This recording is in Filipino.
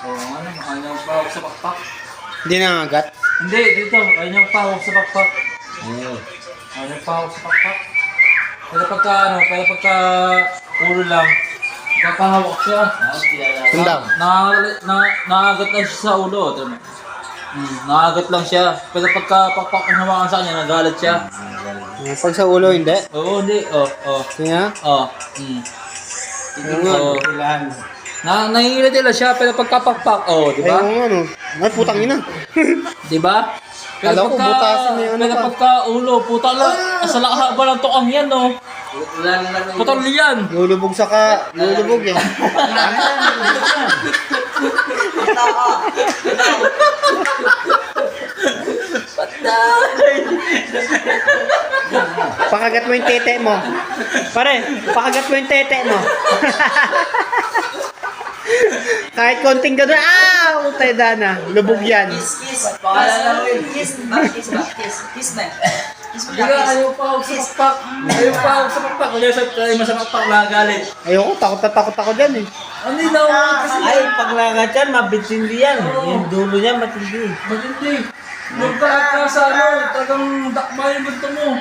Oo, ano, ayaw niyang pahawak sa pakpak. Hindi nangagat. Hindi, dito, ayaw niyang pahawak sa pakpak. Oo. Ayaw niyang pahawak sa pakpak. Pero pagka ulo lang, papahawak siya. Yun daw. Nakagat lang siya sa ulo. Nakagat lang siya. Pero pagka pakpak ang hawakan sa kanya, nagalit siya. Pag sa ulo, hindi. Oo, hindi. Kaya? Nahihila nila siya, pero pagkapakpak, di ba? Ayun ano. Ay, putang ina. Di ba? Kala ko butasin niya, ano pero pa. pagka ulo, putang lang, sa haba ng tukang yan, no? Putang yan. Lulubog lulubog yan. Pakagat mo yung tete mo. Pare, pakagat mo yung tete mo. Kahit konting gano'n, utay dana. Lubog yan. Kiss. Pangalan lang yun. Kiss ba? Kiss ba? Kiss ba? Kiss mo Hindi ka, ayaw pa ako sa pakpak. Ayaw pa ako sa pakpak. Kaya mo sa pakpak, nagagalit. Ayoko, takot ako dyan eh. Ano yun ako? Ay, paglagat yan, mabitindi yan. Yung dulo niya, matindi. Matindi. Nung ka sa talagang dakma yung gusto mo.